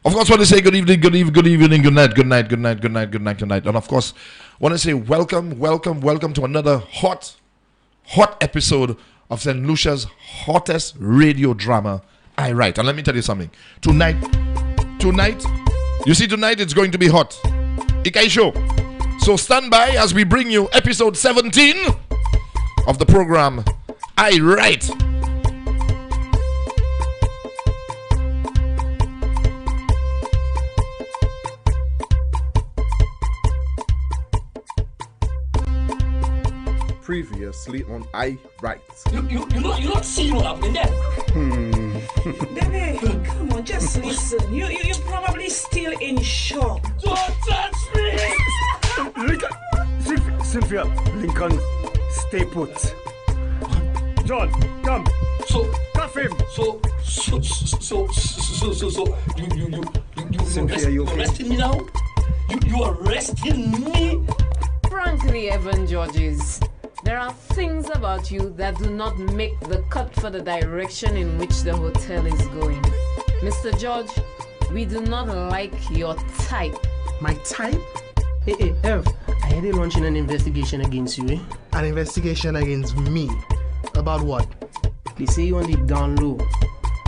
Of course, want to say good evening, good evening, good evening, good night, good night, good night, good night, good night, good night. And of course, want to say welcome to another hot episode of St. Lucia's hottest radio drama, I Write. And let me tell you something. Tonight, you see, tonight it's going to be hot. Ikai Show. So stand by as we bring you episode 17 of the program, I Write. Previously on I Write. You not see what happened there? Baby, come on, just listen. You're probably still in shock. Don't touch me! Cynthia, Lincoln, stay put. John, come. So, Cuff him. You Cynthia, you arresting me now? You arresting me? Frankly, Evan Georges, there are things about you that do not make the cut for the direction in which the hotel is going. Mr. George, we do not like your type. My type? Hey, Ev, I heard they launching an investigation against you, eh? An investigation against me? About what? They say you on the down low.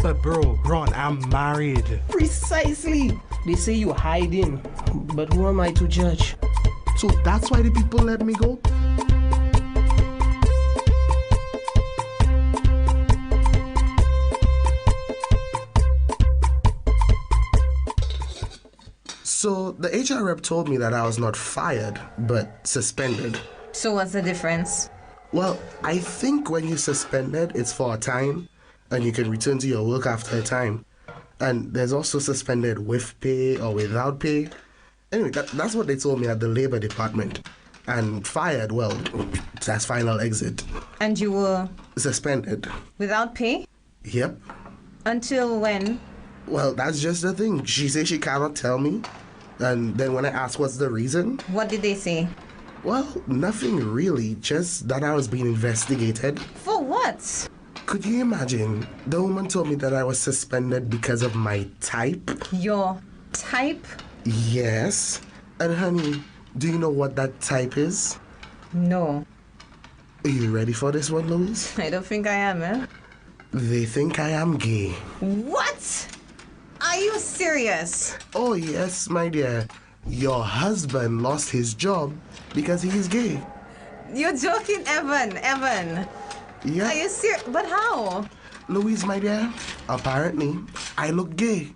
But bro, Ron, I'm married. Precisely. They say you hiding. But who am I to judge? So that's why the people let me go? So the HR rep told me that I was not fired, but suspended. So what's the difference? Well, I think when you're suspended, it's for a time, and you can return to your work after a time. And there's also suspended with pay or without pay. Anyway, that's what they told me at the Labor Department. And fired, well, that's final exit. And you were suspended. Without pay? Yep. Until when? Well, that's just the thing. She says she cannot tell me. And then when I asked what's the reason? What did they say? Well, nothing really. Just that I was being investigated. For what? Could you imagine? The woman told me that I was suspended because of my type. Your type? Yes. And honey, do you know what that type is? No. Are you ready for this one, Louise? I don't think I am, eh? They think I am gay. What? Are you serious? Oh, yes, my dear. Your husband lost his job because he is gay. You're joking, Evan. Yeah. Are you serious? But how? Louise, my dear, apparently, I look gay.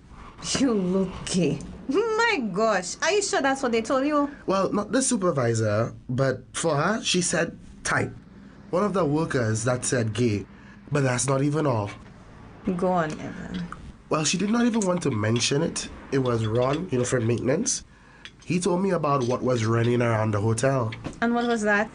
You look gay. My gosh. Are you sure that's what they told you? Well, not the supervisor, but for her, she said type. One of the workers that said gay, but that's not even all. Go on, Evan. Well, she did not even want to mention it. It was Ron, for maintenance. He told me about what was running around the hotel. And what was that?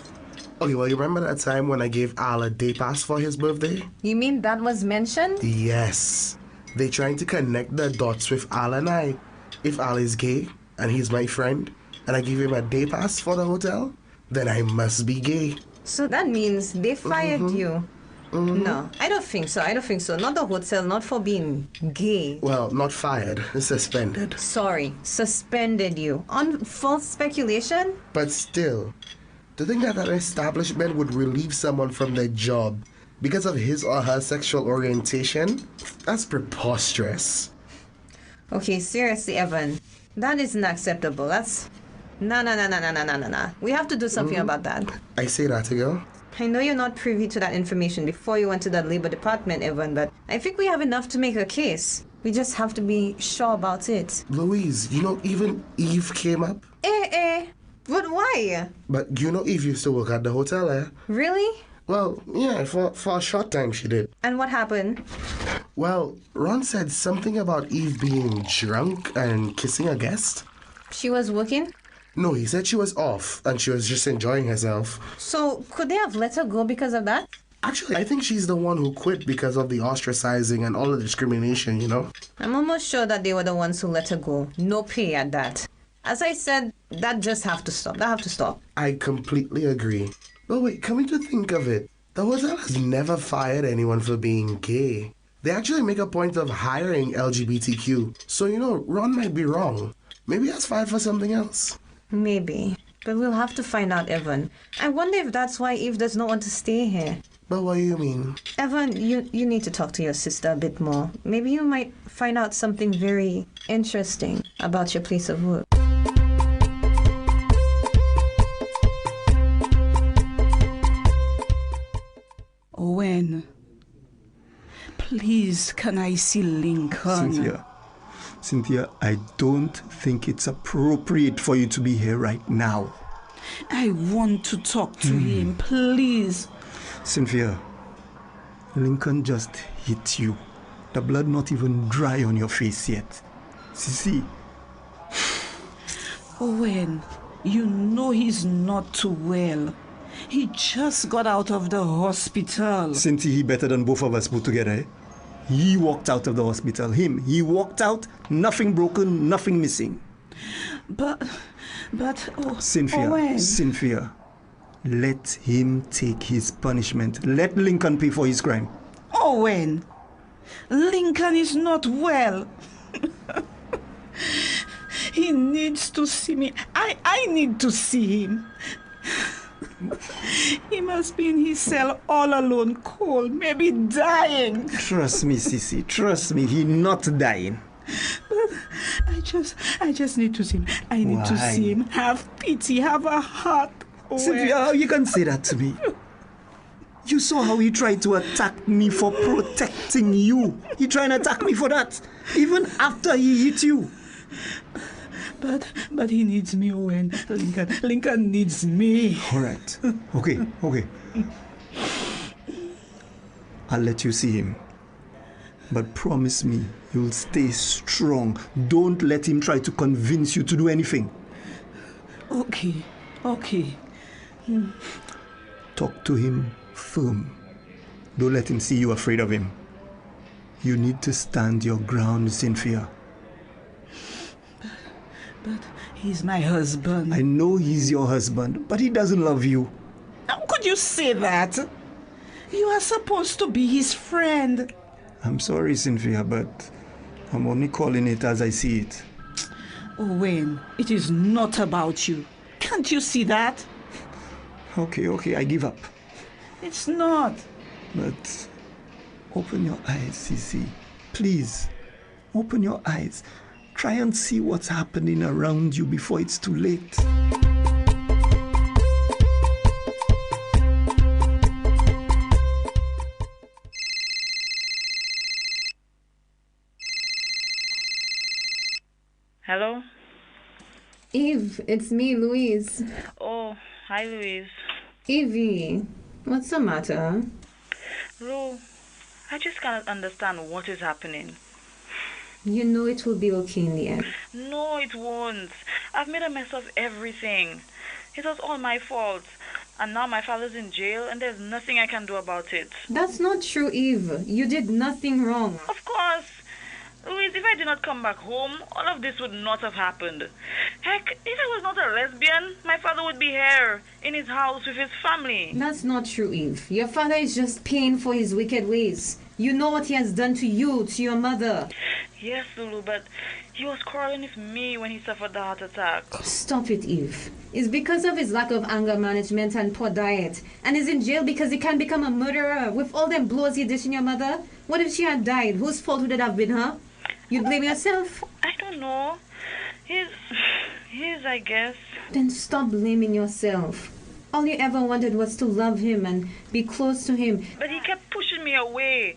Okay, well, you remember that time when I gave Al a day pass for his birthday? You mean that was mentioned? Yes. They're trying to connect the dots with Al and I. If Al is gay, and he's my friend, and I give him a day pass for the hotel, then I must be gay. So that means they fired you. No, I don't think so. Not the hotel, not for being gay. Well, not fired, suspended. Sorry, suspended you. On false speculation? But still, to think that an establishment would relieve someone from their job because of his or her sexual orientation, that's preposterous. Okay, seriously, Evan. That isn't acceptable. That's... No. We have to do something about that. I say that to go. I know you're not privy to that information before you went to the Labor Department, Evan, but I think we have enough to make a case. We just have to be sure about it. Louise, even Eve came up. But why? But Eve used to work at the hotel, eh? Really? Well, yeah, for a short time she did. And what happened? Well, Ron said something about Eve being drunk and kissing a guest. She was working? No, he said she was off and she was just enjoying herself. So, could they have let her go because of that? Actually, I think she's the one who quit because of the ostracizing and all the discrimination, I'm almost sure that they were the ones who let her go. No pay at that. As I said, that just have to stop. That have to stop. I completely agree. But wait, coming to think of it, the hotel has never fired anyone for being gay. They actually make a point of hiring LGBTQ. So, Ron might be wrong. Maybe that's fine for something else. Maybe. But we'll have to find out, Evan. I wonder if that's why Eve does not want to stay here. But what do you mean? Evan, you need to talk to your sister a bit more. Maybe you might find out something very interesting about your place of work. Owen, please, can I see Lincoln? Cynthia, I don't think it's appropriate for you to be here right now. I want to talk to him, please. Cynthia, Lincoln just hit you. The blood not even dry on your face yet. See? Owen, you know he's not too well. He just got out of the hospital. Cynthia, he better than both of us put together, eh? He walked out of the hospital. He walked out, nothing broken, nothing missing. But, Cynthia, let him take his punishment. Let Lincoln pay for his crime. Owen, Lincoln is not well. He needs to see me. I need to see him. He must be in his cell all alone, cold, maybe dying. Trust me, Sissy. Trust me, he's not dying. But I just need to see him. I need to see him. Have pity, have a heart. Cynthia, how you can say that to me? You saw how he tried to attack me for protecting you. He tried to attack me for that, even after he hit you. But he needs me, Owen. Lincoln needs me. All right. Okay. I'll let you see him. But promise me you'll stay strong. Don't let him try to convince you to do anything. Okay. Talk to him firm. Don't let him see you afraid of him. You need to stand your ground, Cynthia. But he's my husband. I know he's your husband, but he doesn't love you. How could you say that? You are supposed to be his friend. I'm sorry, Cynthia, but I'm only calling it as I see it. Owen, it is not about you. Can't you see that? Okay, I give up. It's not. But open your eyes, Sissy. Please, open your eyes. Try and see what's happening around you before it's too late. Hello? Eve, it's me, Louise. Oh, hi, Louise. Evie, what's the matter? Lou, I just cannot understand what is happening. You know it will be okay in the end. No, it won't. I've made a mess of everything. It was all my fault. And now my father's in jail and there's nothing I can do about it. That's not true, Eve. You did nothing wrong. Of course. Louise, if I did not come back home, all of this would not have happened. Heck, if I was not a lesbian, my father would be here, in his house with his family. That's not true, Eve. Your father is just paying for his wicked ways. You know what he has done to you, to your mother. Yes, Lulu, but he was quarreling with me when he suffered the heart attack. Stop it, Eve. It's because of his lack of anger management and poor diet. And he's in jail because he can't become a murderer with all them blows he did in your mother. What if she had died? Whose fault would it have been, huh? You'd blame yourself? I don't know. He's, I guess. Then stop blaming yourself. All you ever wanted was to love him and be close to him. But he kept pushing me away,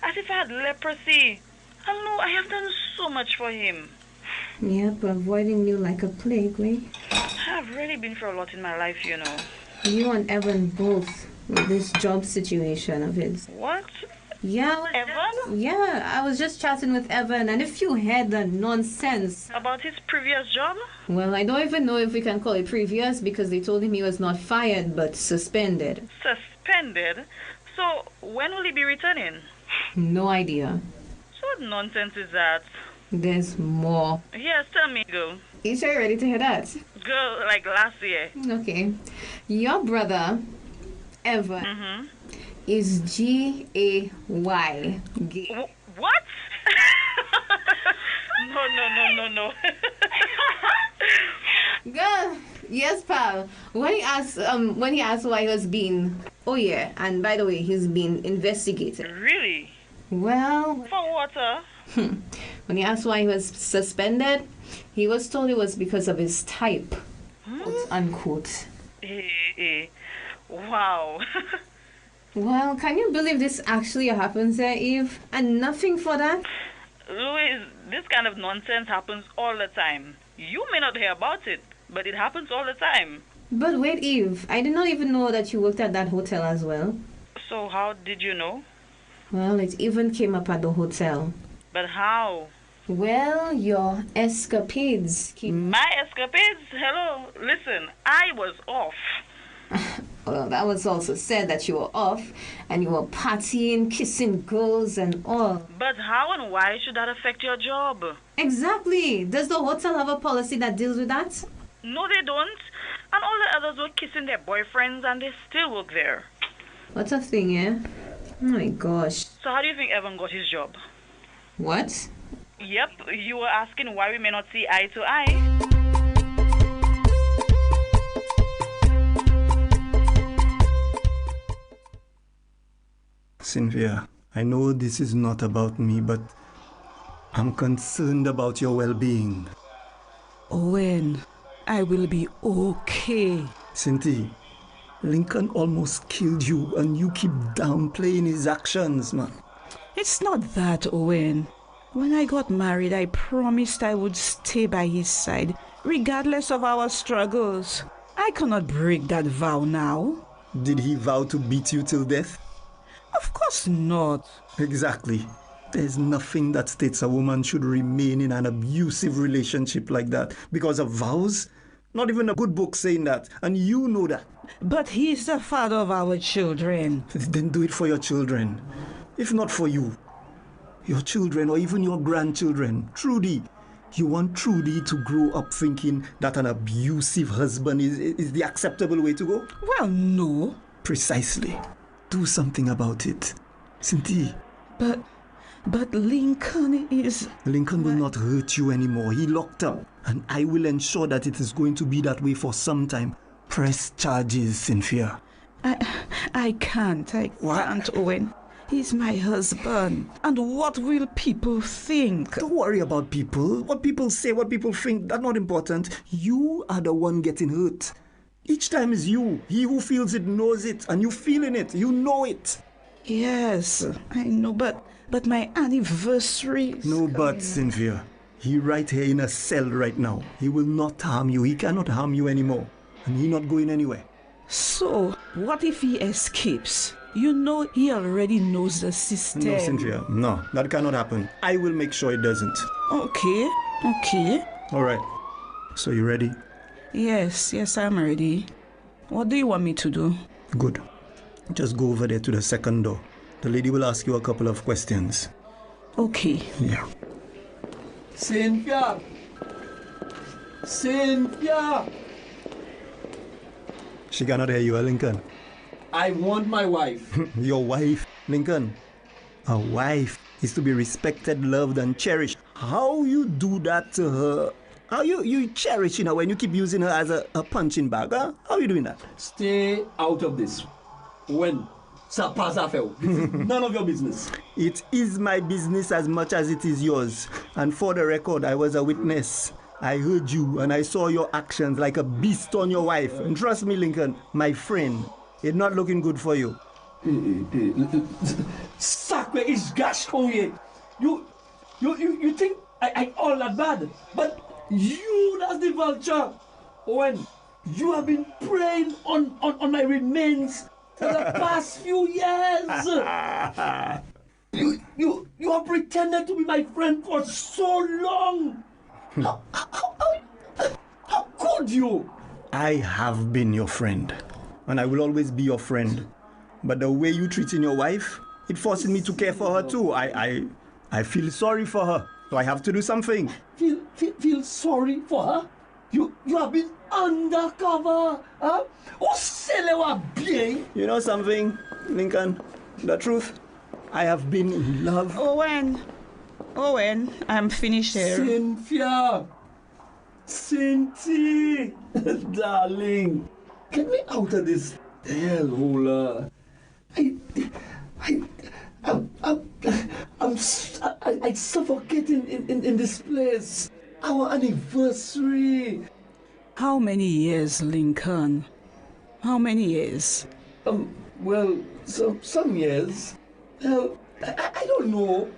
as if I had leprosy. I know I have done so much for him. Yep, avoiding you like a plague, eh? I've really been through a lot in my life, you know. You and Evan both with this job situation of his. What? Yeah. Evan? Yeah, I was just chatting with Evan, and if you heard the nonsense. About his previous job? Well, I don't even know if we can call it previous because they told him he was not fired but suspended. Suspended? So, when will he be returning? No idea. So what nonsense is that? There's more. Yes, tell me, go. You sure you're ready to hear that? Go, like last year. Okay. Your brother, Evan, is G-A-Y. Gay. What? No. Girl, yes, pal. When he asked why he was being... Oh, yeah, and by the way, he's been investigated. Really? Well... For water? When he asked why he was suspended, he was told it was because of his type. Quote, unquote. Wow. Well, can you believe this actually happens there, Eve? And nothing for that? Louis, this kind of nonsense happens all the time. You may not hear about it, but it happens all the time. But wait, Eve, I did not even know that you worked at that hotel as well. So how did you know? Well, it even came up at the hotel. But how? Well, your escapades. My escapades? Hello, listen, I was off. Well, that was also said that you were off and you were partying, kissing girls and all. But how and why should that affect your job? Exactly. Does the hotel have a policy that deals with that? No, they don't. And all the others were kissing their boyfriends and they still work there. What's a thing, eh? Oh my gosh. So how do you think Evan got his job? What? Yep, you were asking why we may not see eye to eye. Cynthia, I know this is not about me, but I'm concerned about your well-being. Owen, I will be okay. Cynthia, Lincoln almost killed you and you keep downplaying his actions, man. It's not that, Owen. When I got married, I promised I would stay by his side, regardless of our struggles. I cannot break that vow now. Did he vow to beat you till death? Of course not. Exactly. There's nothing that states a woman should remain in an abusive relationship like that because of vows. Not even a good book saying that, and you know that. But he's the father of our children. Then do it for your children. If not for you, your children or even your grandchildren. Trudy, you want Trudy to grow up thinking that an abusive husband is the acceptable way to go? Well, no. Precisely. Do something about it. Cynthia. But Lincoln is... Lincoln will not hurt you anymore. He locked up. And I will ensure that it is going to be that way for some time. Press charges, Cynthia. I can't, Owen. He's my husband. And what will people think? Don't worry about people. What people say, what people think, that's not important. You are the one getting hurt. Each time is you. He who feels it knows it. And you feeling it. You know it. Yes, I know, but my anniversary... No buts, Cynthia. He right here in a cell right now. He will not harm you. He cannot harm you anymore. And he not going anywhere. So, what if he escapes? You know he already knows the system. No, Cynthia. No, that cannot happen. I will make sure it doesn't. Okay. All right. So you ready? Yes, I'm ready. What do you want me to do? Good. Just go over there to the second door. The lady will ask you a couple of questions. Okay. Yeah. Cynthia! She cannot hear you, Lincoln. I want my wife. Your wife, Lincoln. A wife is to be respected, loved, and cherished. How you do that to her? How you cherishing her when you keep using her as a punching bag, huh? How are you doing that? Stay out of this. When? Ça passe à faire. This is none of your business. It is my business as much as it is yours. And for the record, I was a witness. I heard you and I saw your actions like a beast on your wife. And trust me, Lincoln, my friend, it's not looking good for you. Sacre is gash only. You think I all that bad? But you, that's the vulture. When you have been preying on my remains for the past few years. You have pretended to be my friend for so long. How could you? I have been your friend, and I will always be your friend. But the way you treating your wife, it forces me to care for her too. I feel sorry for her, so I have to do something. Feel sorry for her? You have been undercover, huh? You know something, Lincoln? The truth, I have been in love. Owen, I'm finished here. Cynthia! Cynthia! Darling, get me out of this hellhole. I'm suffocating in this place. Our anniversary. How many years, Lincoln? How many years? Well, some years. I don't know.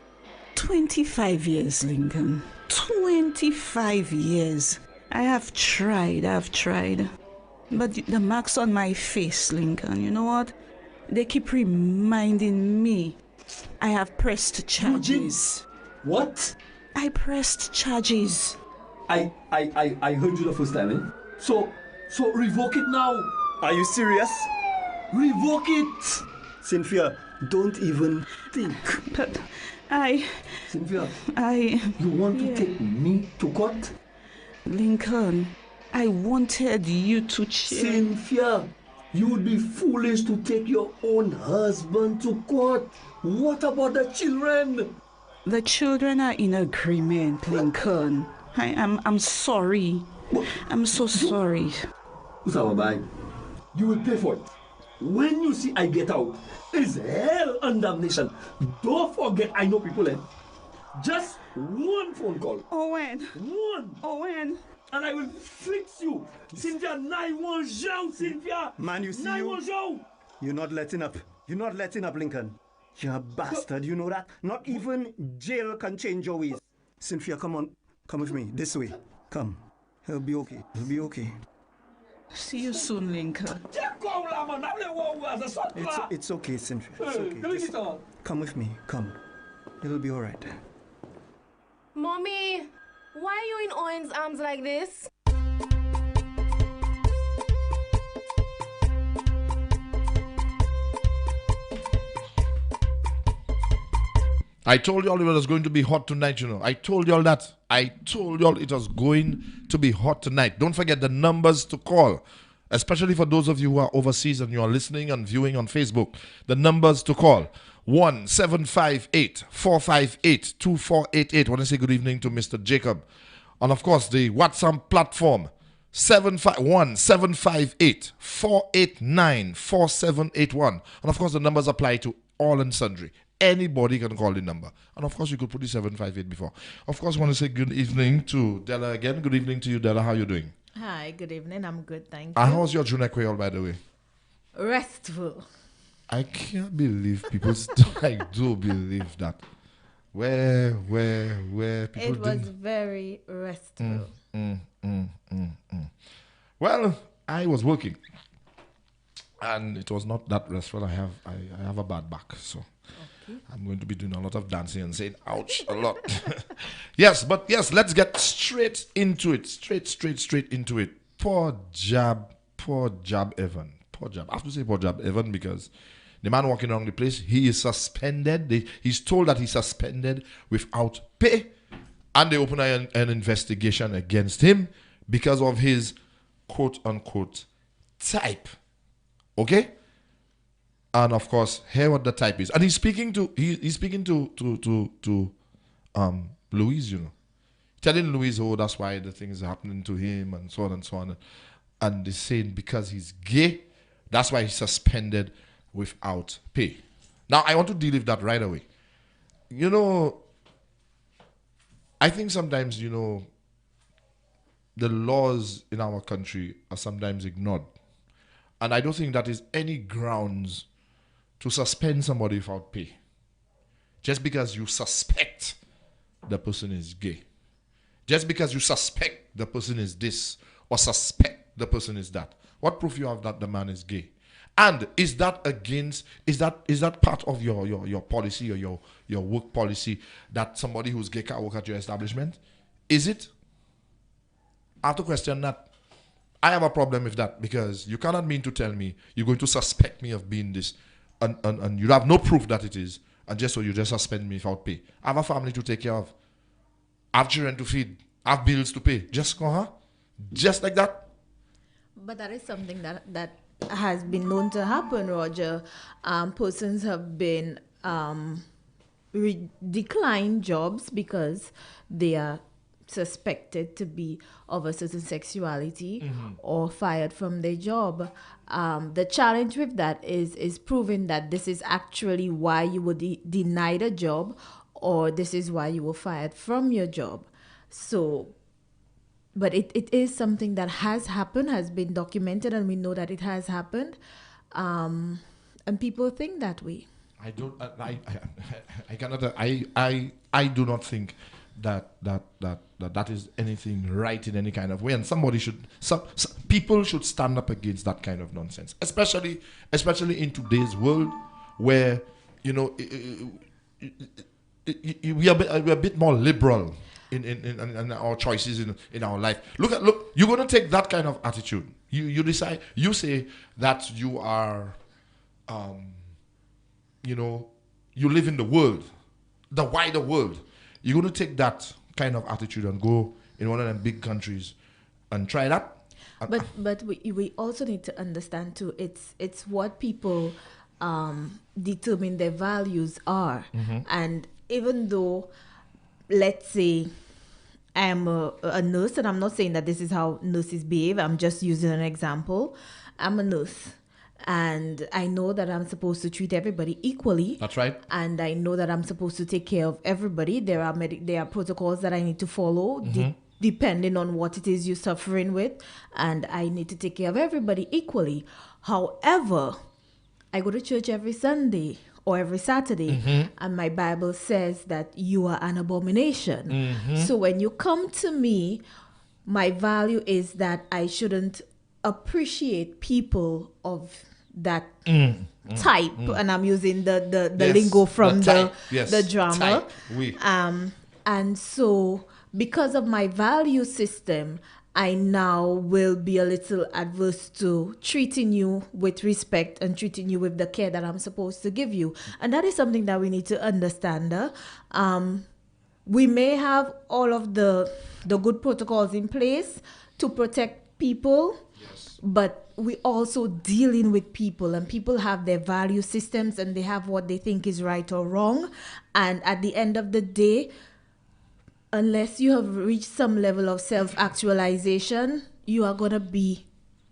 25 years, Lincoln. 25 years. I have tried. But the marks on my face, Lincoln, you know what? They keep reminding me I have pressed charges. What? I pressed charges. I heard you the first time, eh? So revoke it now. Are you serious? Revoke it. Cynthia, don't even think. But Cynthia, you want to take me to court? Lincoln, I wanted you to change. Cynthia, you would be foolish to take your own husband to court. What about the children? The children are in agreement, Lincoln. I'm sorry. I'm so sorry. Usawabai, you will pay for it. When you see I get out, it's hell and damnation. Don't forget I know people, eh? Just one phone call. Owen. One. Owen. And I will fix you. Cynthia, 9-1 Cynthia. Man, you see 9-1. You're not letting up. You're not letting up, Lincoln. You're a bastard, you know that? Not even jail can change your ways. Cynthia, come on. Come with me. This way. Come. He'll be okay. He'll be okay. See you soon, Lincoln. It's okay, Cynthia. It's okay. Just come with me. Come. It'll be all right. Mommy, why are you in Owen's arms like this? I told y'all it was going to be hot tonight, you know. I told y'all that. I told y'all it was going to be hot tonight. Don't forget the numbers to call, especially for those of you who are overseas and you are listening and viewing on Facebook. The numbers to call: 1-758-458-2488. I want to say good evening to Mr. Jacob. And of course, the WhatsApp platform, 751-758-489-4781. And of course, the numbers apply to all and sundry. Anybody can call the number. And of course, you could put the 758 before. Of course, I want to say good evening to Della again. Good evening to you, Della. How are you doing? Hi, good evening. I'm good, thank you. And how's your June Equatorial, by the way? Restful. I can't believe people I do believe that. Where people it was very restful. Well, I was working. And it was not that restful. I have a bad back, so okay. I'm going to be doing a lot of dancing and saying ouch a lot. Yes, let's get straight into it. Straight into it. Poor Jab Evan. Poor Jab. I have to say poor Jab Evan because the man walking around the place, he is suspended. He's told that he's suspended without pay. And they open an investigation against him because of his quote-unquote type. Okay? And of course, hear what the type is. And he's speaking to Louise, you know. Telling Louise, oh, that's why the things are happening to him and so on and so on. And they're saying because he's gay, that's why he's suspended without pay. Now, I want to deal with that right away. You know, I think sometimes, you know, the laws in our country are sometimes ignored. And I don't think that is any grounds to suspend somebody without pay. Just because you suspect the person is gay. Just because you suspect the person is this or suspect the person is that. What proof you have that the man is gay? And is that part of your policy or your work policy that somebody who's gay can work at your establishment? Is it? I have to question that. I have a problem with that because you cannot mean to tell me you're going to suspect me of being this and you have no proof that it is, and just so you just suspend me without pay. I have a family to take care of. I have children to feed. I have bills to pay. Just like that. But that is something that has been known to happen, Roger. Persons have been declined jobs because they are suspected to be of a certain sexuality or fired from their job. The challenge with that is proving that this is actually why you were denied a job, or this is why you were fired from your job. So, but it is something that has happened, has been documented, and we know that it has happened. And people think that way. I don't. I cannot. I do not think that is anything right in any kind of way. And somebody should. Some people should stand up against that kind of nonsense, especially in today's world, where we are a bit more liberal in our choices in our life. Look. You're gonna take that kind of attitude. You decide. You say that you are. You live in the world, the wider world. You're going to take that kind of attitude and go in one of them big countries and try that. But we also need to understand too, it's what people determine their values are. And even though, let's say, I'm a nurse, and I'm not saying that this is how nurses behave, I'm just using an example. I'm a nurse. And I know that I'm supposed to treat everybody equally. That's right. And I know that I'm supposed to take care of everybody. There are protocols that I need to follow depending on what it is you're suffering with. And I need to take care of everybody equally. However, I go to church every Sunday or every Saturday, and my Bible says that you are an abomination. So when you come to me, my value is that I shouldn't appreciate people of that type, and I'm using the lingo from the drama. And so because of my value system, I now will be a little adverse to treating you with respect and treating you with the care that I'm supposed to give you. And that is something that we need to understand. We may have all of the good protocols in place to protect people, but we also dealing with people, and people have their value systems and they have what they think is right or wrong. And at the end of the day, unless you have reached some level of self-actualization, you are going to be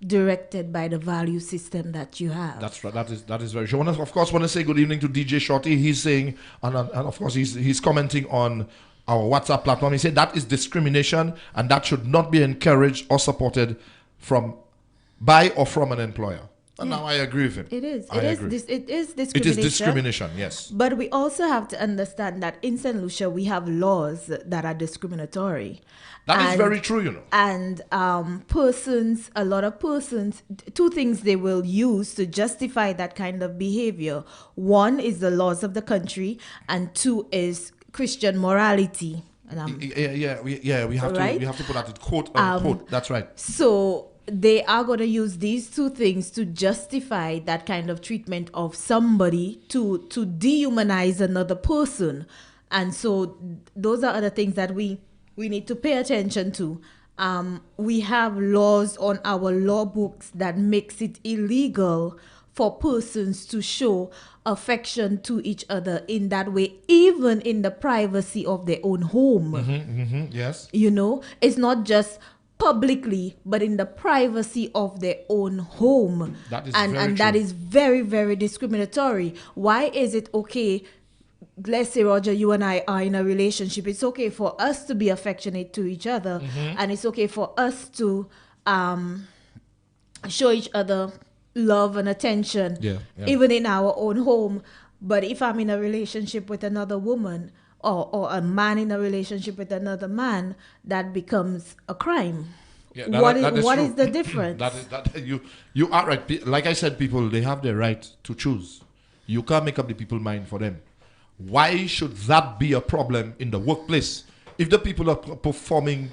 directed by the value system that you have. That's right. That is very true. Of course, want to say good evening to DJ Shorty. He's saying, and of course, he's commenting on our WhatsApp platform. He said that is discrimination, and that should not be encouraged or supported by or from an employer. And now I agree with him. It is. It is discrimination. It is discrimination, yes. But we also have to understand that in St. Lucia, we have laws that are discriminatory. That is very true, you know. And a lot of persons, two things they will use to justify that kind of behavior. One is the laws of the country, and two is Christian morality. And we have to put that in quote unquote. That's right. So they are going to use these two things to justify that kind of treatment of somebody, to dehumanize another person. And so those are other things that we need to pay attention to. We have laws on our law books that makes it illegal for persons to show affection to each other in that way, even in the privacy of their own home. Yes. You know, it's not just publicly, but in the privacy of their own home. That is and that is very, very discriminatory. Why is it okay? Let's say, Roger, you and I are in a relationship. It's okay for us to be affectionate to each other, and it's okay for us to show each other love and attention, even in our own home. But if I'm in a relationship with another woman, or a man in a relationship with another man, that becomes a crime. Yeah, what is the difference? You are right. Like I said, people, they have the right to choose. You can't make up the people's mind for them. Why should that be a problem in the workplace? If the people are performing,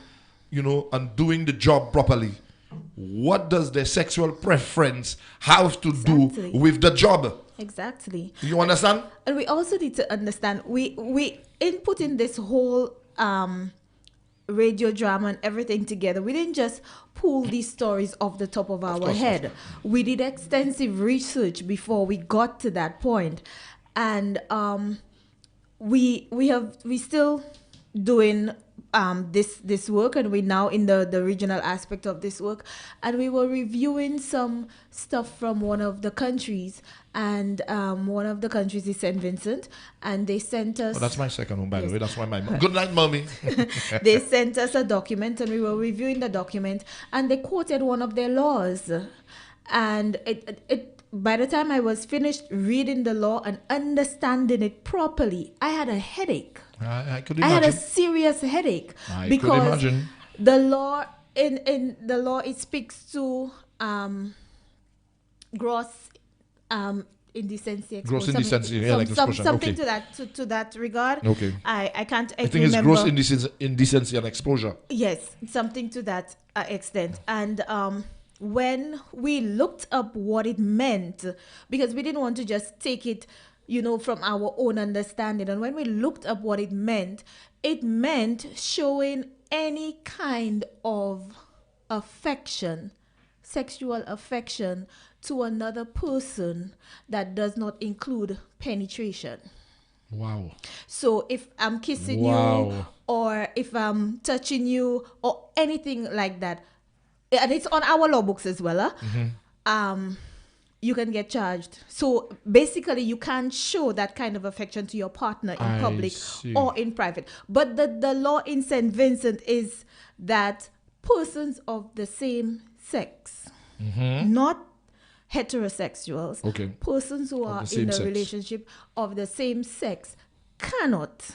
and doing the job properly, what does their sexual preference have to do with the job? Exactly. You understand? And we also need to understand, we input in this whole radio drama and everything together, we didn't just pull these stories off the top of our head. We did extensive research before we got to that point. And we still doing this work, and we're now in the regional aspect of this work, and we were reviewing some stuff from one of the countries, and one of the countries is St. Vincent, and they sent us... Oh, that's my second home, by the way. That's why my mom... Good night, mommy. They sent us a document, and we were reviewing the document, and they quoted one of their laws, and it by the time I was finished reading the law and understanding it properly, I had a headache. I could imagine. I had a serious headache because could imagine. The law in the law, it speaks to gross indecency. Gross indecency, yeah, like exposure. Something Okay. to that regard. Okay. I can't. I think remember. it's gross indecency and exposure. Yes, something to that extent. And when we looked up what it meant, because we didn't want to just take it, from our own understanding. And when we looked up what it meant showing any kind of affection, sexual affection to another person that does not include penetration. Wow. So if I'm kissing you, or if I'm touching you, or anything like that, and it's on our law books as well, you can get charged. So basically, you can't show that kind of affection to your partner in public or in private. But the law in St. Vincent is that persons of the same sex, not heterosexuals, persons who are in a relationship of the same sex cannot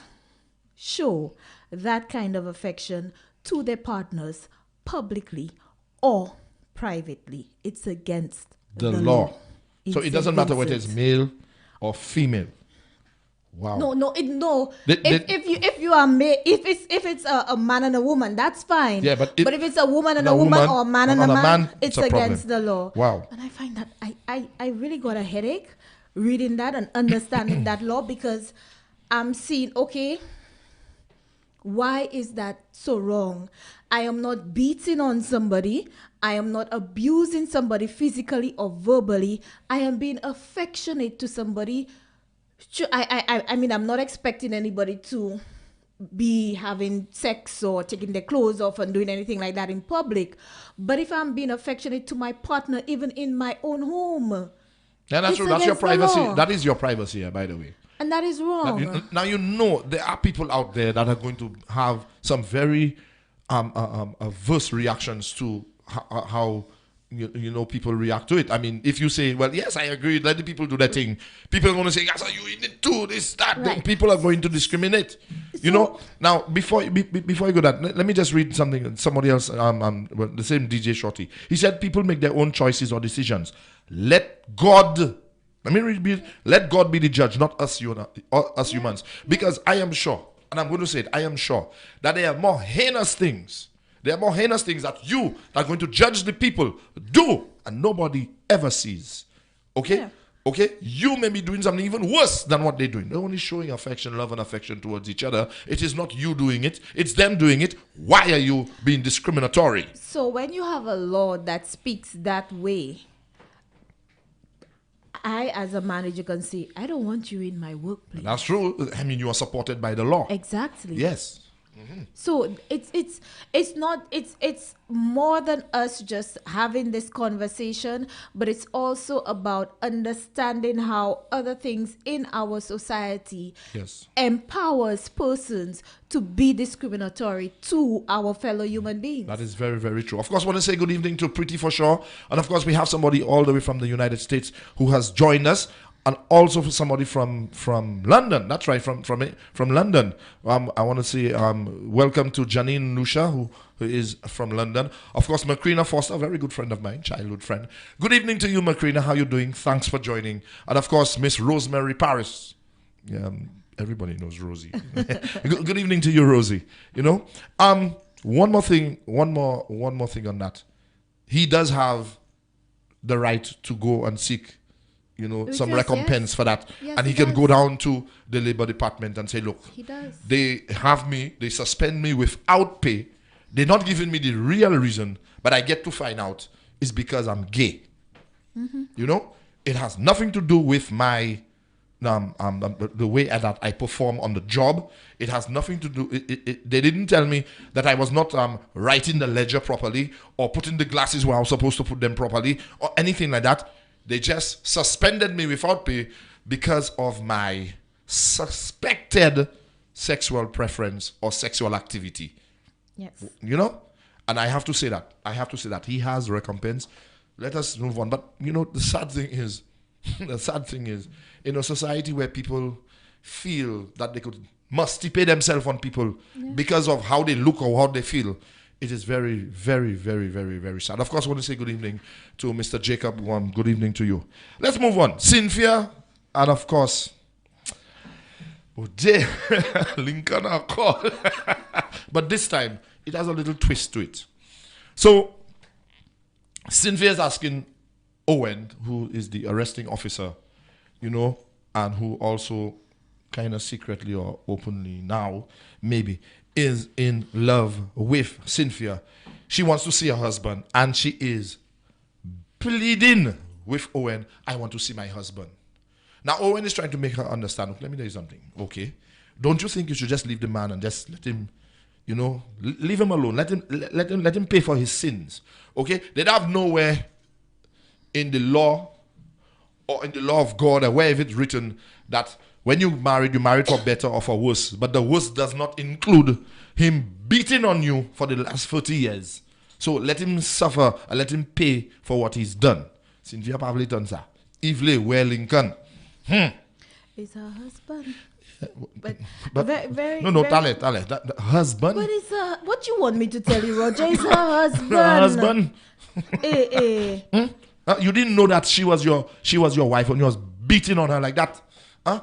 show that kind of affection to their partners publicly or privately. It's against the law. So it doesn't matter whether it's male or female. Wow. No. If you are male, if it's a man and a woman, that's fine. Yeah, but if it's a woman and a woman, or a man and a man, it's against the law. Wow. And I find that I really got a headache reading that and understanding that law, because I'm seeing, okay, why is that so wrong? I am not beating on somebody. I am not abusing somebody physically or verbally. I am being affectionate to somebody. I mean, I'm not expecting anybody to be having sex or taking their clothes off and doing anything like that in public. But if I'm being affectionate to my partner, even in my own home, yeah, that's true. That's your privacy. That is your privacy, by the way. And that is wrong. Now there are people out there that are going to have some very adverse reactions to how people react to it. I mean, if you say, well, yes, I agree, let the people do their thing, people are going to say, yes, you in it too, this, that. Right. People are going to discriminate. Now, before you go that, let me just read something. Somebody else, the same DJ Shorty, he said, people make their own choices or decisions. Let God be the judge, not us humans. Because I am sure, and I'm going to say it, I am sure that there are more heinous things. There are more heinous things that you are going to judge the people do, and nobody ever sees. Okay? Yeah. Okay? You may be doing something even worse than what they're doing. They're only showing affection, love and affection towards each other. It is not you doing it. It's them doing it. Why are you being discriminatory? So when you have a law that speaks that way, I, as a manager, can say, I don't want you in my workplace. That's true. I mean, you are supported by the law. Exactly. Yes. Mm-hmm. So it's more than us just having this conversation, but it's also about understanding how other things in our society empowers persons to be discriminatory to our fellow human beings. That is very, very true. Of course, I want to say good evening to Pretty for sure. And of course, we have somebody all the way from the United States who has joined us. And also for somebody from London. That's right, from London. I want to say welcome to Janine Lucia, who is from London. Of course, Macrina Foster, a very good friend of mine, childhood friend. Good evening to you, Macrina. How you doing? Thanks for joining. And of course, Miss Rosemary Paris. Everybody knows Rosie. Good evening to you, Rosie. One more thing on that. He does have the right to go and seek some Yes, recompense yes. for that. Yes, And he he can does. go down to the labor department and say, look, He does. they suspend me without pay. They're not giving me the real reason, but I get to find out it's because I'm gay. It has nothing to do with my the way that I perform on the job. It has nothing to do. They didn't tell me that I was not writing the ledger properly or putting the glasses where I was supposed to put them properly or anything like that. They just suspended me without pay because of my suspected sexual preference or sexual activity. Yes. And I have to say that he has recompense. Let us move on. But the sad thing is in a society where people feel that they must pay themselves on people because of how they look or how they feel, it is very, very, very, very, very sad. Of course, I want to say good evening to Mr. Jacob. Good evening to you. Let's move on. Cynthia, and of course, Lincoln are called. But this time, it has a little twist to it. So, Cynthia is asking Owen, who is the arresting officer, and who also kind of secretly or openly now, maybe, is in love with Cynthia. She wants to see her husband, and she is pleading with Owen, I want to see my husband. Now, Owen is trying to make her understand, let me tell you something, okay? Don't you think you should just leave the man and just let him, leave him alone. Let him pay for his sins, okay? They have nowhere in the law or in the law of God or wherever it's written that when you married for better or for worse. But the worse does not include him beating on you for the last 30 years. So let him suffer and let him pay for what he's done. Cynthia Pavley Tonsa. Ivle, where Lincoln? It's her husband. But very, very, no, very, tale. That husband? But it's what you want me to tell you, Roger? It's her husband. Her husband? Eh. You didn't know that she was your wife and you was beating on her like that? Huh?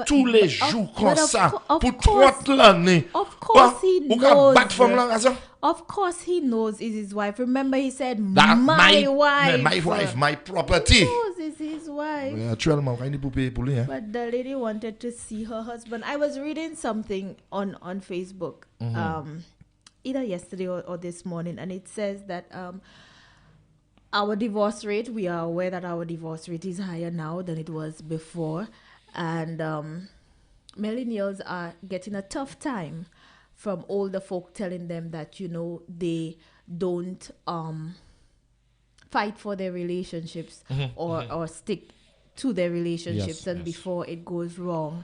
Tous les jours comme ça. Pour trois l'année. Of course he knows. Of course he knows it's his wife. Remember he said that my wife. My wife, my property. He knows it's his wife. But the lady wanted to see her husband. I was reading something on Facebook, either yesterday or this morning, and it says that our divorce rate, we are aware that our divorce rate is higher now than it was before. And millennials are getting a tough time from older folk telling them that, they don't fight for their relationships or stick to their relationships. Before it goes wrong,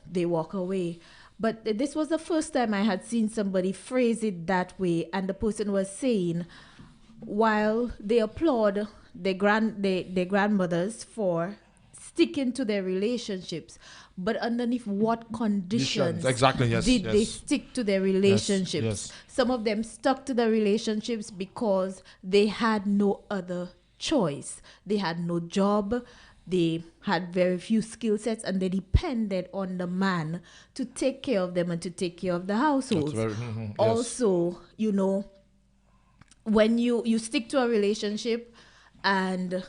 they walk away. But this was the first time I had seen somebody phrase it that way. And the person was saying, while they applaud their grandmothers for sticking to their relationships, but underneath what conditions did they stick to their relationships? Yes. Some of them stuck to their relationships because they had no other choice. They had no job. They had very few skill sets, and they depended on the man to take care of them and to take care of the household. Also, when you stick to a relationship and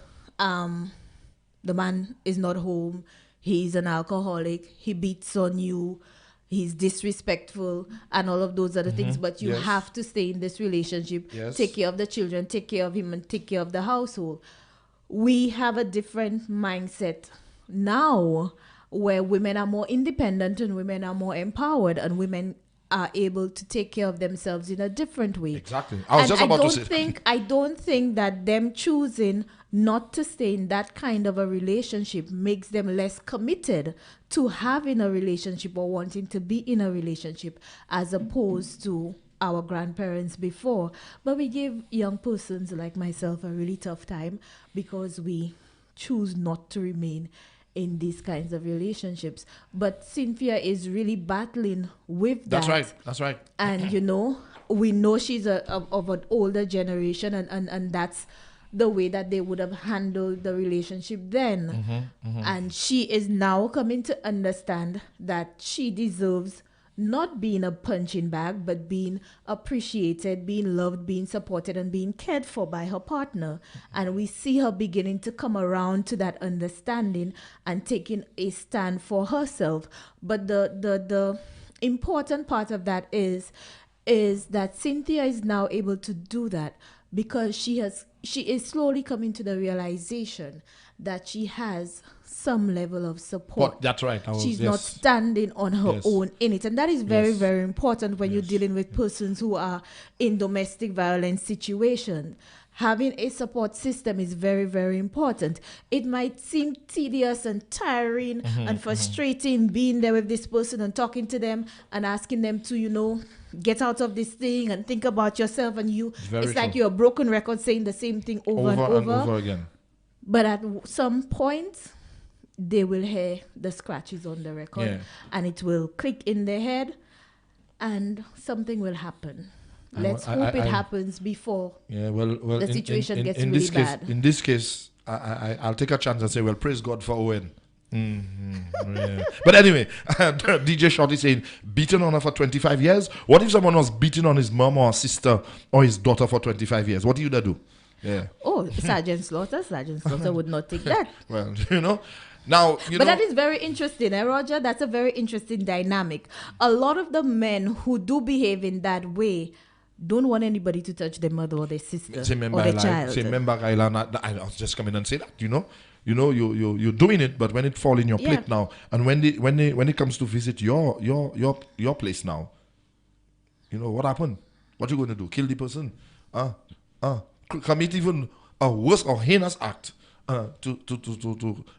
the man is not home, he's an alcoholic, he beats on you, he's disrespectful, and all of those other things, but you have to stay in this relationship, take care of the children, take care of him, and take care of the household. We have a different mindset now where women are more independent and women are more empowered and women are able to take care of themselves in a different way. Exactly. I was just about to say. I don't think that them choosing not to stay in that kind of a relationship makes them less committed to having a relationship or wanting to be in a relationship as opposed to our grandparents before. But we give young persons like myself a really tough time because we choose not to remain in these kinds of relationships. But Cynthia is really battling with that. That's right. And, we know she's of an older generation and that's the way that they would have handled the relationship then. And she is now coming to understand that she deserves not being a punching bag, but being appreciated, being loved, being supported, and being cared for by her partner. And we see her beginning to come around to that understanding and taking a stand for herself. But the important part of that is that Cynthia is now able to do that because she is slowly coming to the realization that she has some level of support. But that's right. She's not standing on her own in it. And that is very, very important when you're Yes. dealing with persons who are in domestic violence situations. Having a support system is very, very important. It might seem tedious and tiring and frustrating being there with this person and talking to them and asking them to, get out of this thing and think about yourself. And it's like you're a broken record saying the same thing over and over again. But at some point, they will hear the scratches on the record and it will click in their head and something will happen. Let's hope it happens before the situation gets really bad. In this case, I'll take a chance and say, well, praise God for Owen. Yeah. But anyway, DJ Shorty saying, beaten on her for 25 years. What if someone was beating on his mom or sister or his daughter for 25 years? What do you do? Yeah. Oh, Sergeant Slaughter would not take that. Well, now, but that is very interesting, Roger? That's a very interesting dynamic. A lot of the men who do behave in that way don't want anybody to touch their mother or their sister or their child. I was just coming and say that, you're doing it, but when it fall in your plate now, and when it comes to visit your place now, what happened? What you going to do? Kill the person? Commit even a worse or heinous act to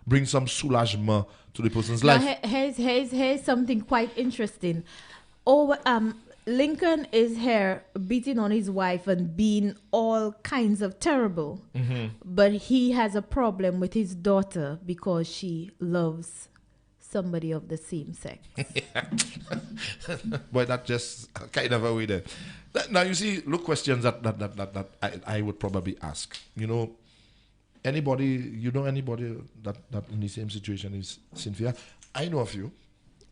bring some soulagement to the person's life. Here's something quite interesting. Lincoln is here beating on his wife and being all kinds of terrible. But he has a problem with his daughter because she loves somebody of the same sex. Boy, that's just kind of a way there. Now, you see, look, questions that I would probably ask. Anybody that in the same situation is Cynthia? I know a few.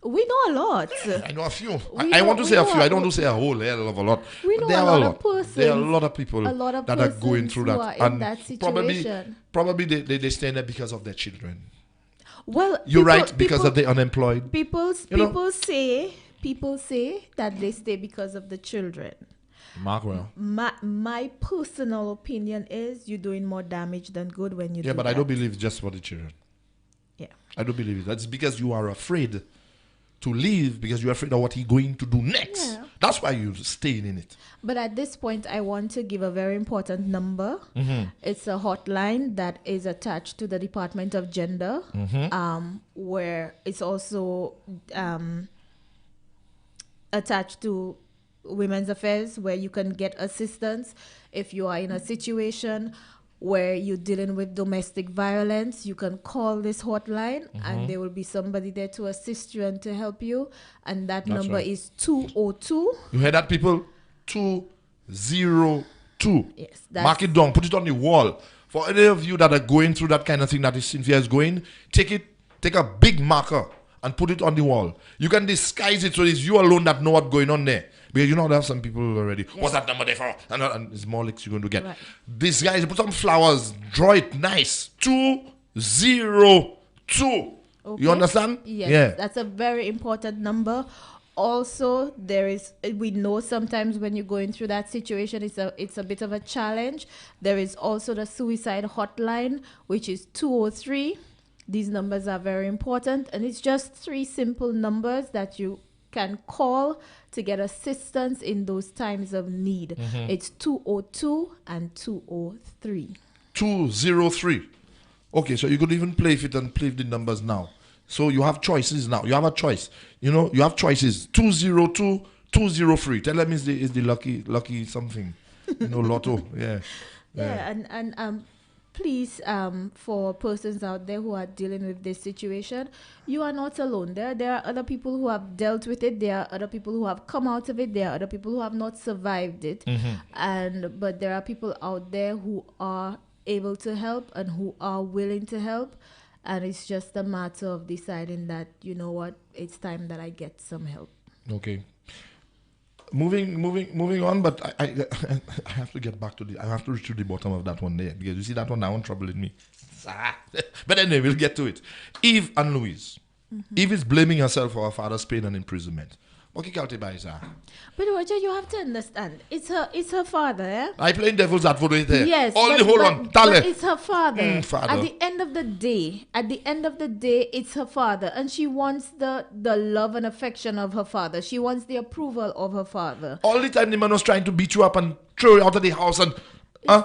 We know a lot. I know a few. I want to say a few. I don't want to say a whole hell of a lot. We know a lot of persons. There are a lot of people that are going through that. And that situation. Probably they stay there because of their children. Well, you're right, because of the unemployed. People say that they stay because of the children. Markwell. My personal opinion is you're doing more damage than good when you do that. Yeah, but I don't believe it's just for the children. Yeah. I don't believe it. That's because you are afraid to leave because you're afraid of what he's going to do next. Yeah. That's why you're staying in it. But at this point, I want to give a very important number. It's a hotline that is attached to the Department of Gender, where it's also attached to Women's Affairs, where you can get assistance if you are in a situation where you're dealing with domestic violence. You can call this hotline and there will be somebody there to assist you and to help you. And that number is 202. You heard that, people? 202. Yes. Mark it down. Put it on the wall. For any of you that are going through that kind of thing that Cynthia is going, take a big marker and put it on the wall. You can disguise it so it's you alone that know what's going on there. Because there are some people already. Yeah. What's that number there for? And it's more licks you're going to get. Right. This guy, put some flowers, draw it nice. 202. Okay. You understand? Yes. Yeah. That's a very important number. Also, we know sometimes when you're going through that situation, it's a bit of a challenge. There is also the suicide hotline, which is 203. These numbers are very important. And it's just 3 simple numbers that you can call to get assistance in those times of need. It's 202 and 203. 203. Okay, so you could even play it and play the numbers now. So you have choices now. You have a choice. You have choices. 202, 203. Tell them it's the lucky something. Lotto. Yeah. And please, for persons out there who are dealing with this situation, you are not alone. There are other people who have dealt with it. There are other people who have come out of it. There are other people who have not survived it. But there are people out there who are able to help and who are willing to help. And it's just a matter of deciding that, you know what, it's time that I get some help. Okay. Moving on, but I I have to get back to I have to reach to the bottom of that one there, because you see that one now troubling me. But anyway, we'll get to it. Eve and Louise. Eve is blaming herself for her father's pain and imprisonment. But Roger, you have to understand, it's her father, eh? I playing devil's advocate there. Yes, hold on. But it's her father. Father. At the end of the day, it's her father, and she wants the love and affection of her father. She wants the approval of her father. All the time the man was trying to beat you up and throw you out of the house, and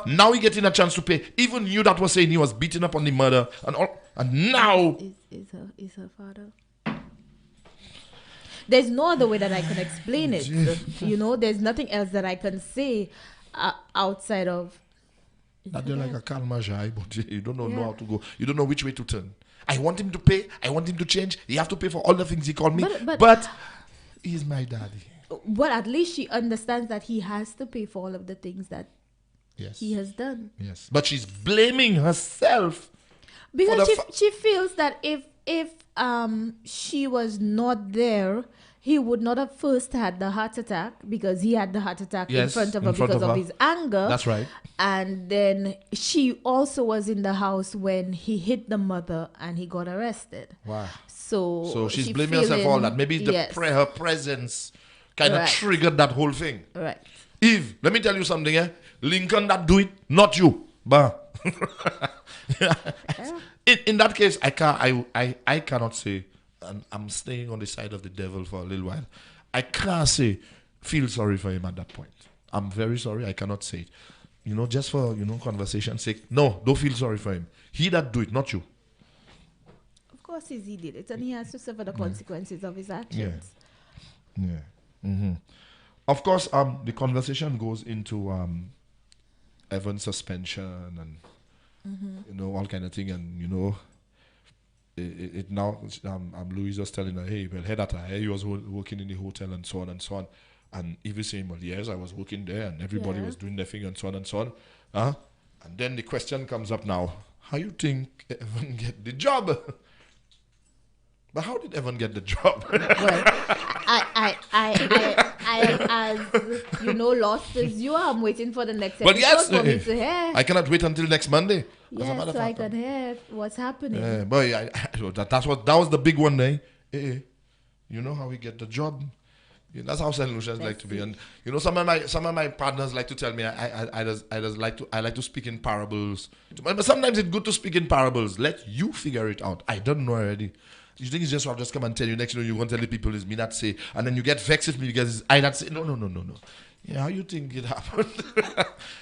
now he getting a chance to pay. Even you that was saying he was beating up on the mother and all, and now is her father. There's no other way that I can explain it. There's nothing else that I can say outside of. That you're like a Kalmajai, but you don't know how to go. You don't know which way to turn. I want him to pay. I want him to change. He have to pay for all the things he called me. But he's my daddy. But at least she understands that he has to pay for all of the things that he has done. Yes, but she's blaming herself because she feels that if she was not there, he would not have first had the heart attack, because he had the heart attack in front of her because of his anger. That's right. And then she also was in the house when he hit the mother and he got arrested. Wow. So she's blaming herself for all that. Maybe her presence kind of triggered that whole thing. Right. Eve, let me tell you something, eh? Lincoln that do it, not you. Bah. In that case, I cannot say, and I'm staying on the side of the devil for a little while. I can't say feel sorry for him at that point. I'm very sorry. I cannot say it. Just for conversation's sake. No, don't feel sorry for him. He that do it, not you. Of course, he did it, and he has to suffer the consequences of his actions. Yeah. Mm-hmm. Of course, the conversation goes into Evan's suspension and all kind of thing, and it now Louise was telling her, hey, well, he was working in the hotel and so on and so on, and Eve was saying, well, yes, I was working there and everybody was doing their thing and so on and so on, and then the question comes up now: how you think Evan get the job? But how did Evan get the job? Well, I as lost as you are. I'm waiting for the next episode for me to hear. I cannot wait until next Monday. Yes, so I can hear what's happening. That was the big one, eh? You know how we get the job. That's how St. Lucia's like to be. And some of my partners like to tell me I like to speak in parables. But sometimes it's good to speak in parables. Let you figure it out. I don't know already. You think it's just I'll just come and tell you, next you won't tell the people it's me that say, and then you get vexed with me because it's I that say. No. Yeah, how you think it happened?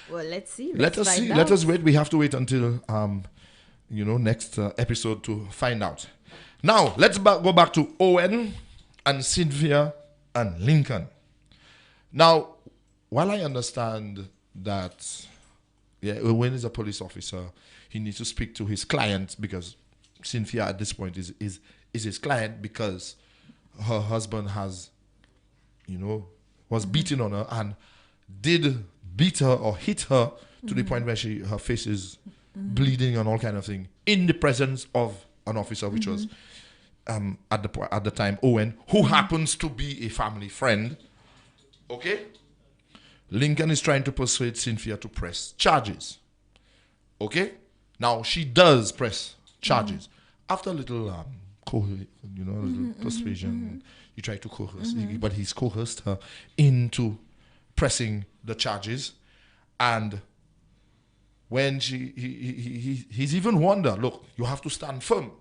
Well, let's see. Let us see. Let us wait. We have to wait until next episode to find out. Now let's go back to Owen and Cynthia and Lincoln. Now, while I understand that, Owen is a police officer, he needs to speak to his client, because Cynthia at this point is his client, because her husband has, was beating on her and did beat her or hit her to the point where her face is bleeding and all kind of thing in the presence of an officer, which was at the time Owen, who happens to be a family friend. Okay, Lincoln is trying to persuade Cynthia to press charges. Okay, now she does press charges after a little persuasion. You try to coerce, but he's coerced her into pressing the charges, and when he's even warned her, look, you have to stand firm,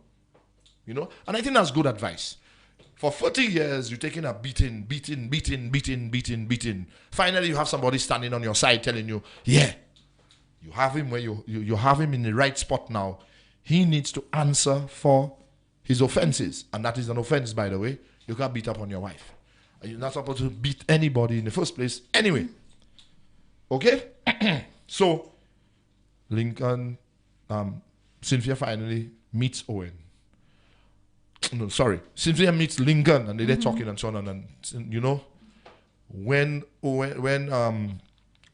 and I think that's good advice. For 30 years, you're taking a beating. Finally, you have somebody standing on your side telling you, yeah, you have him where you have him in the right spot now. He needs to answer for his offenses. And that is an offense, by the way. You can't beat up on your wife. And you're not supposed to beat anybody in the first place anyway. Okay? So, Lincoln, Cynthia finally meets Owen. No, sorry. Cynthia meets Lincoln, and they're talking and so on. And when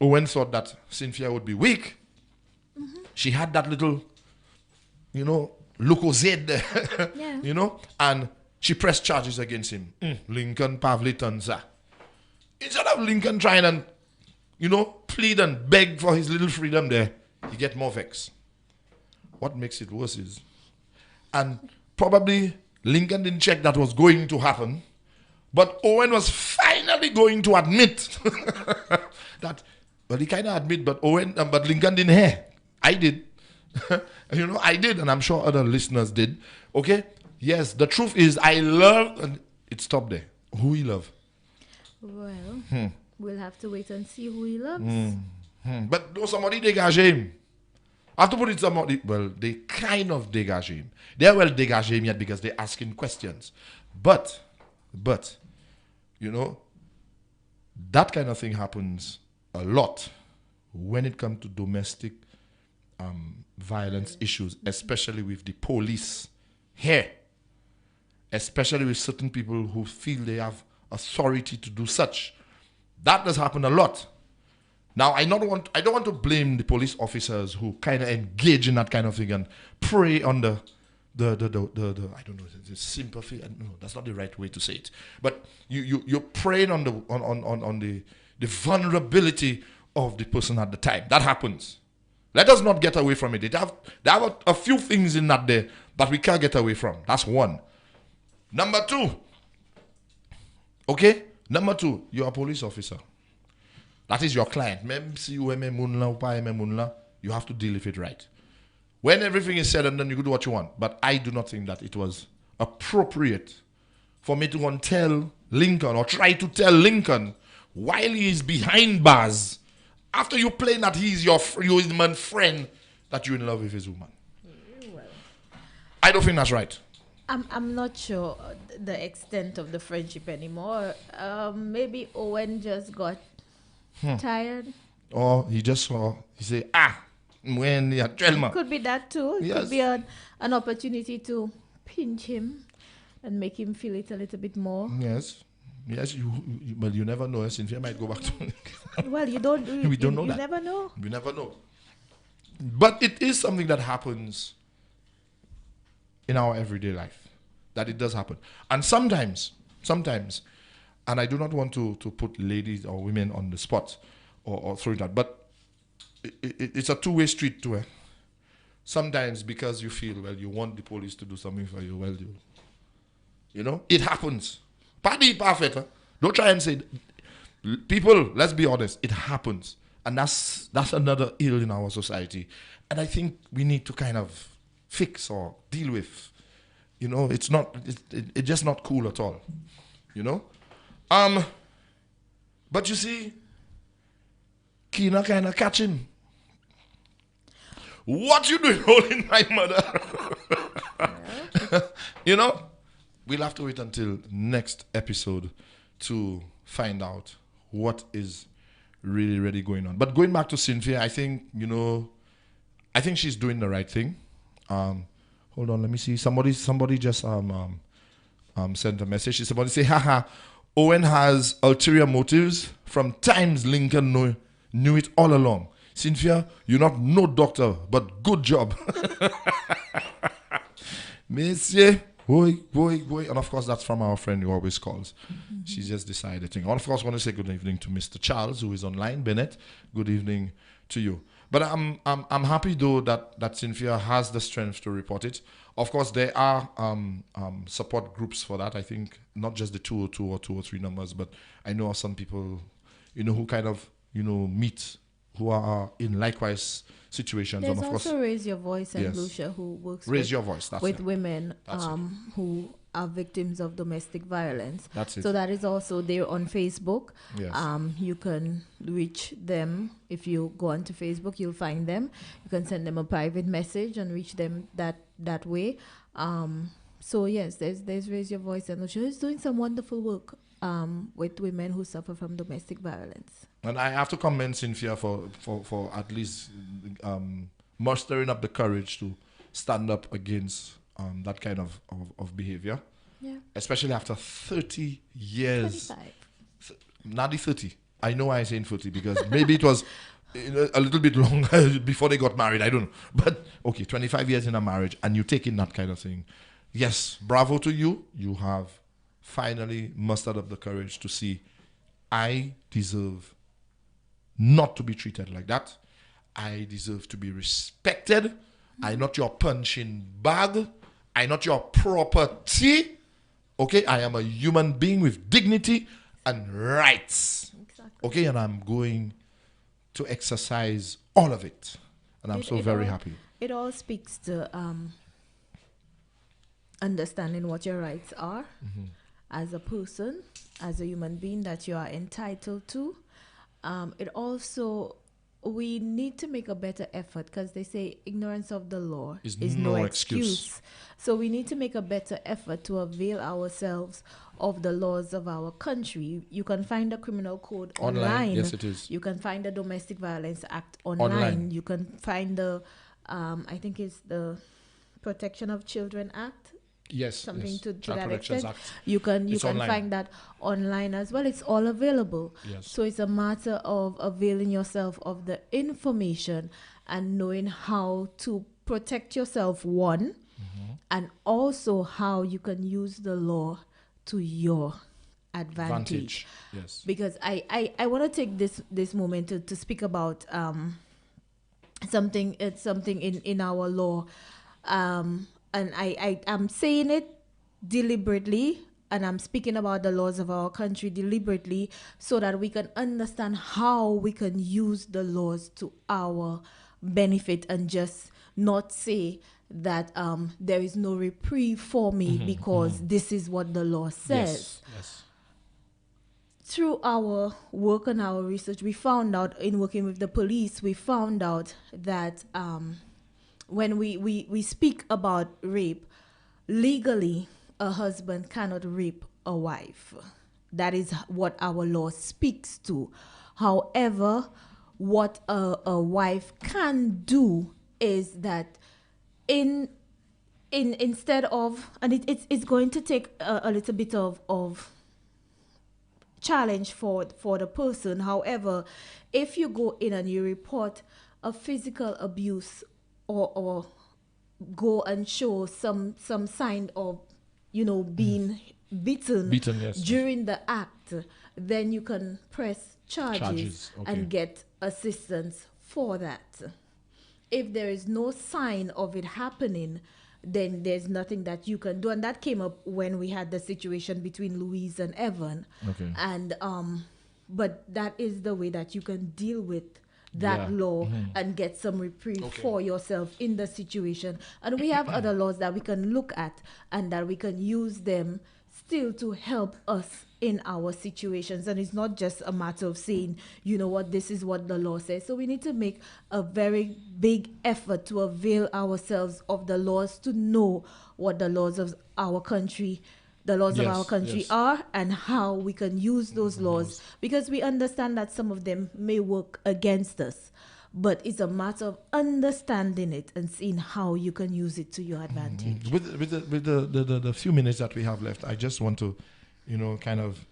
Owen thought that Cynthia would be weak, she had that little, Lucozade there, and she pressed charges against him. Lincoln Pavlitanza. Instead of Lincoln trying and, plead and beg for his little freedom there, he get more vexed. What makes it worse is, and probably Lincoln didn't check that was going to happen, but Owen was finally going to admit that, well, he kind of admit, but Lincoln didn't hear. I did. I did, and I'm sure other listeners did. Okay? Yes, the truth is, I love, and it stopped there. Who he love? Well, we'll have to wait and see who he loves. But though somebody dégage him. I have to put it somebody, well, they kind of dégage him. They're well dégage him yet because they're asking questions. But, that kind of thing happens a lot when it comes to domestic violence issues, especially with the police here. Especially with certain people who feel they have authority to do such. That does happen a lot. Now, I don't want to blame the police officers who kind of engage in that kind of thing and prey on the I don't know, the sympathy. No, that's not the right way to say it. But you're preying on the vulnerability of the person at the time. That happens. Let us not get away from it. There are a few things in that there that we can't get away from. That's one. Number two, you're a police officer. That is your client. You have to deal with it right. When everything is said and done, you can do what you want. But I do not think that it was appropriate for me to go and tell Lincoln or try to tell Lincoln while he is behind bars, after you claim that he's your man friend, that you're in love with his woman. Well, I don't think that's right. I'm not sure the extent of the friendship anymore. Maybe Owen just got tired. Or he just saw, he said, when you could be that too. It could be an opportunity to pinch him and make him feel it a little bit more. Yes, but you never know. Cynthia might go back to well, you don't. We don't know you that. Never know. We never know. But it is something that happens in our everyday life. That it does happen. And sometimes, and I do not want to put ladies or women on the spot or throw that, but it's a two-way street to it. Sometimes because you feel, well, you want the police to do something for you, well, it happens. Party perfect. Huh? Don't try and say, people, let's be honest, it happens. And that's another ill in our society. And I think we need to kind of fix or deal with. It's just not cool at all. But you see, Kina kind of catch him. What you doing holding my mother? We'll have to wait until next episode to find out what is really, really going on. But going back to Cynthia, I think, I think she's doing the right thing. Hold on, let me see. Somebody just sent a message. Somebody say, haha, Owen has ulterior motives. From times Lincoln knew it all along. Cynthia, you're not no doctor, but good job. Monsieur, boy. And of course, that's from our friend who always calls. Mm-hmm. She just decided to. And of course, I want to say good evening to Mr. Charles, who is online. Bennett, good evening to you. But I'm happy though that Cynthia has the strength to report it. Of course, there are support groups for that. I think not just the 202 or 203 numbers, but I know some people, who kind of meet, who are in likewise situations. There's and of also course, Raise Your Voice and yes. Lucia, who works with women who are victims of domestic violence. That's it. So that is also there on Facebook. Yes. You can reach them. If you go onto Facebook, you'll find them. You can send them a private message and reach them that way. So yes, there's Raise Your Voice, and Lucia is doing some wonderful work with women who suffer from domestic violence. And I have to commend Cynthia for at least mustering up the courage to stand up against that kind of behavior. Yeah. Especially after 30 years. 25. Not the 30. I know why I'm saying 30 because maybe it was a little bit longer before they got married. I don't know. But okay, 25 years in a marriage and you take in that kind of thing. yes, bravo to you. You have finally mustered up the courage to see I deserve not to be treated like that. I deserve to be respected. I'm not your punching bag. I'm not your property. Okay, I am a human being with dignity and rights. Exactly. Okay, and I'm going to exercise all of it. And I'm so very happy. It all speaks to understanding what your rights are as a person, as a human being that you are entitled to. It also, we need to make a better effort because they say ignorance of the law is no excuse. So we need to make a better effort to avail ourselves of the laws of our country. You can find the criminal code online. Yes, it is. You can find the Domestic Violence Act online. You can find the, I think it's the Protection of Children Act. Yes, something to Child that Protections extent. Act. You can online. find that online as well. It's all available. Yes. So it's a matter of availing yourself of the information and knowing how to protect yourself, one, and also how you can use the law to your advantage. Yes. Because I want to take this moment to speak about something in our law. And I'm saying it deliberately, and I'm speaking about the laws of our country deliberately so that we can understand how we can use the laws to our benefit and just not say that there is no reprieve for me because this is what the law says. Yes. Through our work and our research, we found out, in working with the police, we found out that when we speak about rape, legally, a husband cannot rape a wife. That is what our law speaks to. However, what a wife can do is that instead of, and it's going to take a little bit of challenge for the person. However, if you go in and you report a physical abuse or go and show some sign of, being beaten yes, during the act, then you can press charges. Okay. And get assistance for that. If there is no sign of it happening, then there's nothing that you can do. And that came up when we had the situation between Louise and Evan. Okay. And but that is the way that you can deal with that law and get some reprieve for yourself in the situation. And we have other laws that we can look at and that we can use them still to help us in our situations. And it's not just a matter of saying, this is what the law says. So we need to make a very big effort to avail ourselves of the laws, to know what the laws of our country are and how we can use those laws, because we understand that some of them may work against us, but it's a matter of understanding it and seeing how you can use it to your advantage. With the few minutes that we have left, I just want to, kind of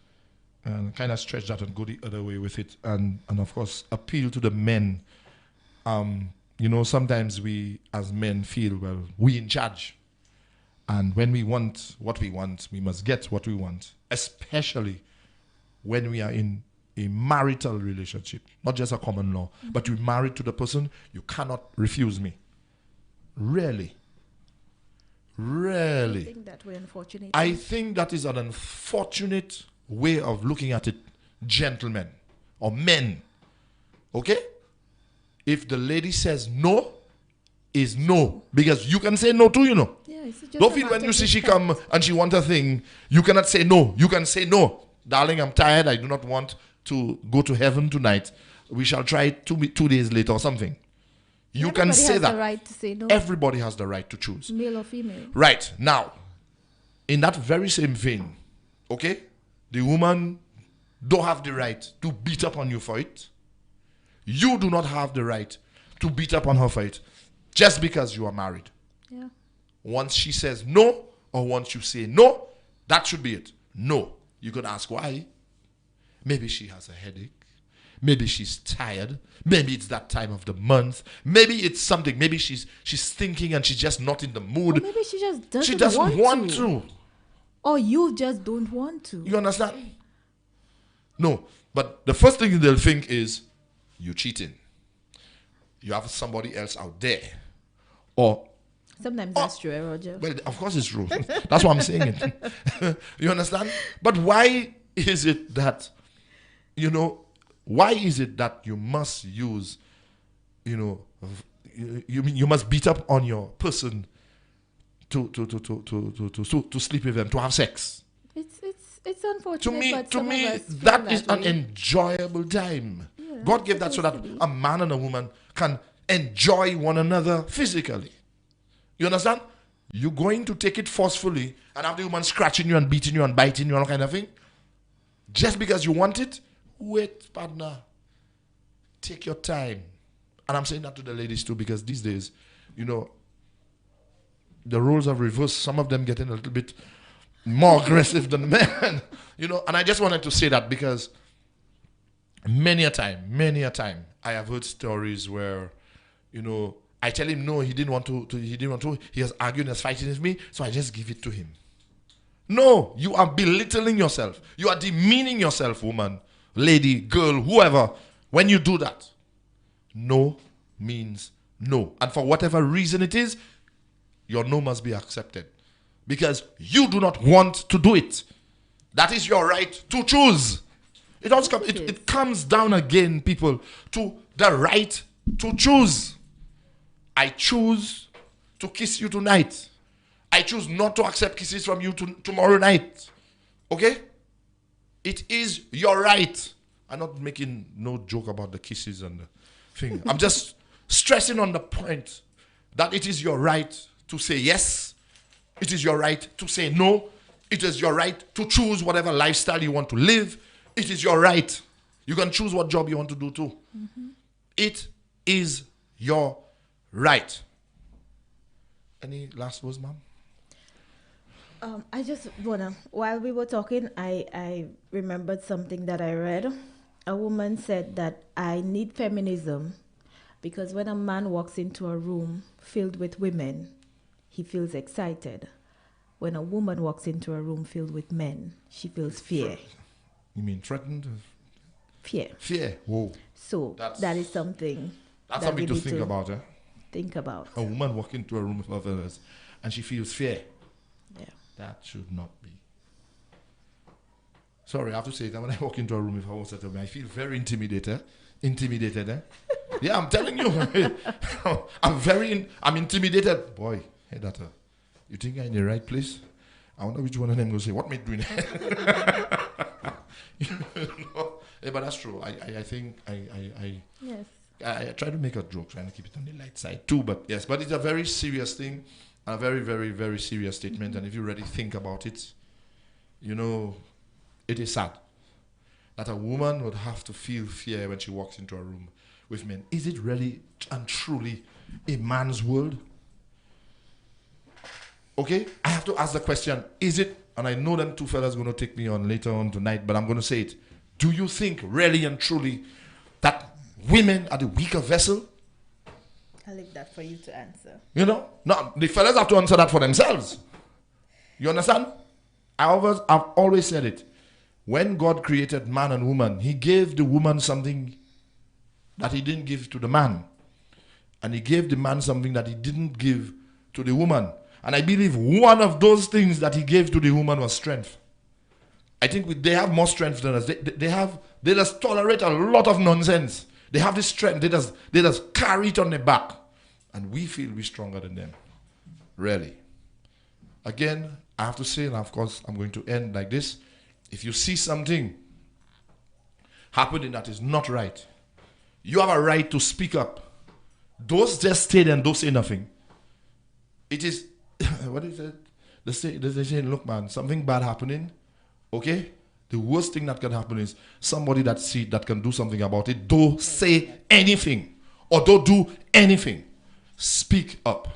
stretch that and go the other way with it, and of course appeal to the men. Sometimes we as men feel, well, we in charge. And when we want what we want, we must get what we want, especially when we are in a marital relationship, not just a common law, but you're married to the person, you cannot refuse me. Really. I think that way, unfortunately. I think that is an unfortunate way of looking at it, gentlemen or men. Okay? If the lady says no, is no. Because you can say no too, Don't feel when you see she come and she want a thing, you cannot say no. You can say no. Darling, I'm tired. I do not want to go to heaven tonight. We shall try it 2 days later or something. You can say that. Everybody has the right to say no. Everybody has the right to choose. Male or female. Right. Now, in that very same vein, okay, the woman don't have the right to beat up on you for it. You do not have the right to beat up on her for it just because you are married. Yeah. Once she says no, or once you say no, that should be it. No. You could ask why. Maybe she has a headache. Maybe she's tired. Maybe it's that time of the month. Maybe it's something. Maybe she's thinking and she's just not in the mood. Or maybe she just doesn't want to. Or you just don't want to. You understand? No. But the first thing they'll think is, you're cheating. You have somebody else out there. Or sometimes that's true, Roger. Well, of course it's true. That's why I'm saying it. You understand? But why is it that, why is it that you must use, you must beat up on your person to sleep with them, to have sex? It's unfortunate. To me, that is an enjoyable time. Yeah, God gave that so that a man and a woman can enjoy one another physically. You understand? You're going to take it forcefully and have the woman scratching you and beating you and biting you and all kind of thing. Just because you want it? Wait, partner. Take your time. And I'm saying that to the ladies too, because these days, the roles have reversed. Some of them getting a little bit more aggressive than men. And I just wanted to say that because many a time, I have heard stories where, I tell him no, he didn't want to. He has argued and is fighting with me, so I just give it to him. No, you are belittling yourself. You are demeaning yourself, woman, lady, girl, whoever. When you do that, no means no. And for whatever reason it is, your no must be accepted. Because you do not want to do it. That is your right to choose. It comes down again, people, to the right to choose. I choose to kiss you tonight. I choose not to accept kisses from you tomorrow night. Okay? It is your right. I'm not making no joke about the kisses and the thing. I'm just stressing on the point that it is your right to say yes. It is your right to say no. It is your right to choose whatever lifestyle you want to live. It is your right. You can choose what job you want to do too. Mm-hmm. It is your right. Any last words, ma'am? I just while we were talking, I remembered something that I read. A woman said that I need feminism because when a man walks into a room filled with women, he feels excited. When a woman walks into a room filled with men, she feels fear. You mean threatened? Fear. Fear. Whoa. So that is something. That's something to think about, eh? Think about. A woman walking into a room with others and she feels fear. Yeah. That should not be. Sorry, I have to say that when I walk into a room with a host, I feel very intimidated. Yeah, I'm telling you. I'm intimidated. Boy, hey, that. You think I'm in the right place? I wonder which one of them will say, what me doing? Yeah, but that's true. I think yes. I try to make a joke, trying to keep it on the light side too. But yes, but it's a very serious thing, a very, very, very serious statement. Mm-hmm. And if you really think about it, it is sad that a woman would have to feel fear when she walks into a room with men. Is it really and truly a man's world? Okay, I have to ask the question, is it, and I know them two fellas going to take me on later on tonight, but I'm going to say it. Do you think really and truly that women are the weaker vessel? I'll leave that for you to answer. No, the fellas have to answer that for themselves. You understand? I've always said it. When God created man and woman, he gave the woman something that he didn't give to the man. And he gave the man something that he didn't give to the woman. And I believe one of those things that he gave to the woman was strength. I think they have more strength than us. They just tolerate a lot of nonsense. They have this strength. They just carry it on their back. And we feel we're stronger than them. Really. Again, I have to say, and of course I'm going to end like this. If you see something happening that is not right, you have a right to speak up. Don't just stay there and don't say nothing. It is, what is it? They say, look man, something bad happening, okay? The worst thing that can happen is somebody that can do something about it. Don't say anything or don't do anything. Speak up.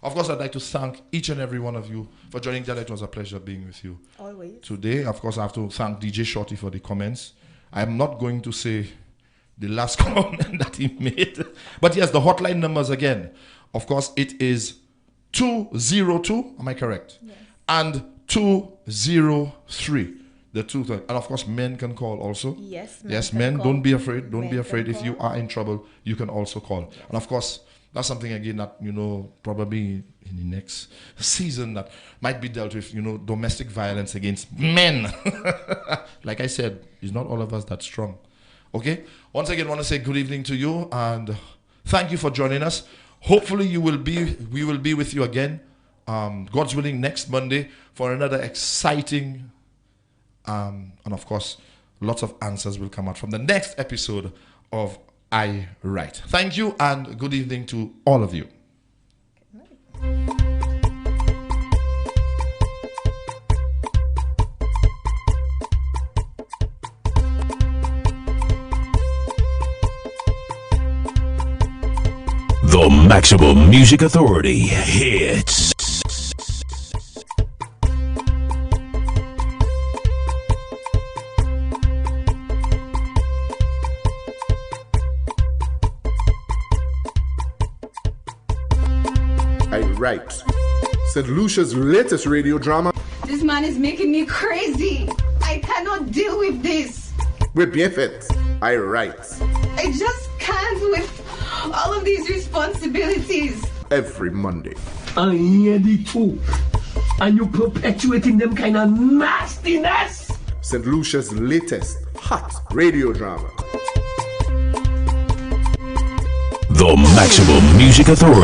Of course, I'd like to thank each and every one of you for joining. It was a pleasure being with you. Always. Today, of course, I have to thank DJ Shorty for the comments. I'm not going to say the last comment that he made. But yes, the hotline numbers again. Of course, it is 202, am I correct? Yes. And 203. The two things. And of course, men can call also. Yes, men. Don't be afraid. Don't be afraid. If you are in trouble, you can also call. Yes. And of course, that's something again that, probably in the next season that might be dealt with, domestic violence against men. Like I said, it's not all of us that strong. Okay? Once again, I want to say good evening to you and thank you for joining us. Hopefully we will be with you again, God's willing, next Monday for another exciting and of course, lots of answers will come out from the next episode of I Write. Thank you and good evening to all of you. The Maximum Music Authority hits. I Write. St. Lucia's latest radio drama. This man is making me crazy. I cannot deal with this. With Bienfait, I Write. I just can't with all of these responsibilities. Every Monday. I hear the two. And you perpetuating them kind of nastiness. St. Lucia's latest hot radio drama. The Maximum Music Authority.